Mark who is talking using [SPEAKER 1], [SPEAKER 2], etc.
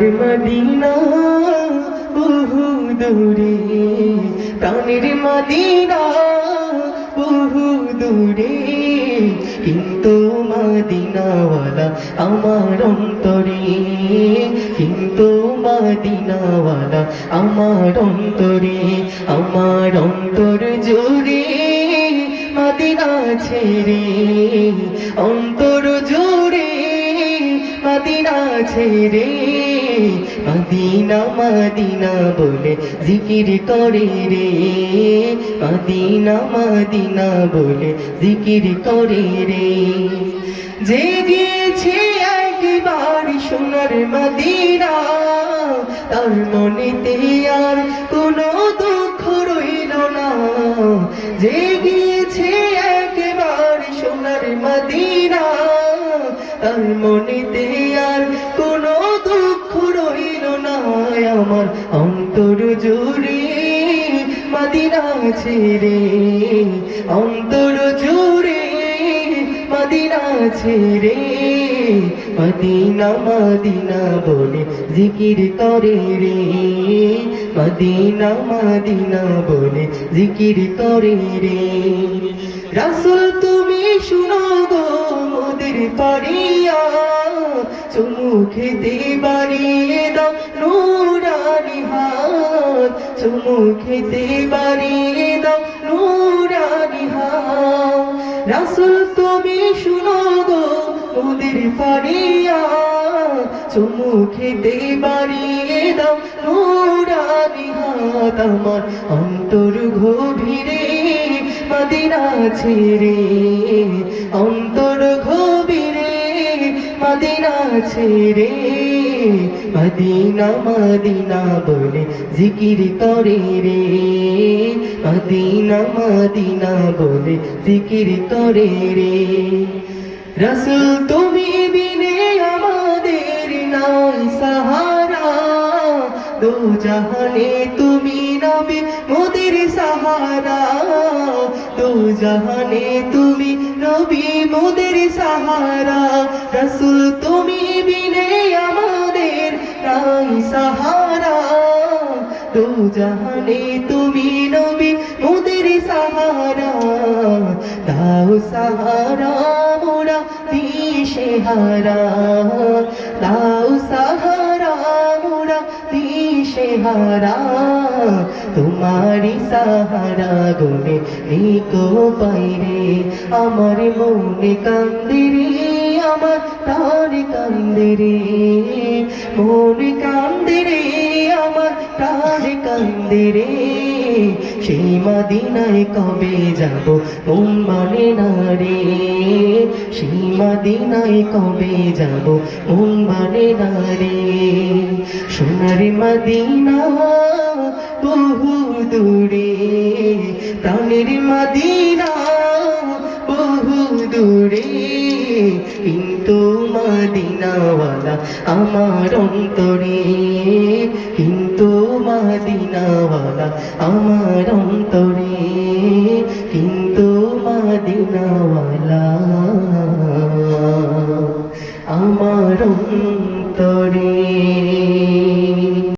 [SPEAKER 1] Medina বহু দূরে, প্রাণের মদিনা বহু দূরে, কিন্তু মদিনাওয়ালা আমার অন্তরে, কিন্তু মদিনাওয়ালা আমার অন্তরে, আমার অন্তর জুড়ে মদিনা ছেড়ে, অন্তর জুড়ে মদিনা ছেড়ে, মদিনা মদিনা বলে জিকির করে রে, মদিনা মদিনা বলে জিকির করে রে। যে গিয়েছে একবার সোনার মদিনা, তার মনেতে আর কোনো দুঃখ রইল না। যে গিয়েছে একবার সোনার মদিনা, তার মনেতে আর কোনো দুঃখ রইল না। আমার অন্তর জুড়ে মদিনা ছেড়ে, অন্তর জুড়ে মদিনা ছেড়ে, মদিনা মদিনা বলে জিকির করে রে, মদিনা মদিনা বলে জিকির করে রে। রাসূল তুমি শুনো গো মোদের পারিয়া, চুমু খেতে বাড়িয়ে দাও নুরানি হাত, চুমু খেতে বাড়িয়ে দাও নুরানি হাত। রাসূল তুমি শুনো গো মোদের পারিয়া, চুমু খেতে বাড়িয়ে দাও নুরানি হাত। আমার অন্তর গভীরে মদিনা ছেড়ে, অন্তর গভীরে মদিনা ছেড়ে, মদিনা মদিনা বলে জিকির করে রে, মদিনা মদিনা বলে জিকির করে রে। রাসূল তুমি বিনে আমাদের নাই সাহারা, দো জাহানে তুমি নবী মোদের সাহারা, দো জাহানে তুমি নবী মোদের সাহারা। রাসূল তুমি বিনে আমাদের নাই সাহারা, দো জাহানে তুমি নবী মোদের সাহারা। দাও সাহারা মোরা দিশেহারা, দাও সাহারা মোরা দিশেহারা। তোমারি সাহারা গুনে নিকো পাইরে, আমার মনে কান্দে রে, আমার প্রাণ কান্দে রে, মনে কান্দে রে, আমার প্রাণ কান্দে রে। সেই মদিনায় কবে যাব মন মানে না রে, সেই মদিনায় কবে যাব মন মানে না রে। সোনার মদিনা বহু দূরে, প্রাণের মদিনা বহু দূরে, কিন্তু মদিনাওয়ালা আমার অন্তরে, কিন্তু মদিনাওয়ালা আমার অন্তরে, কিন্তু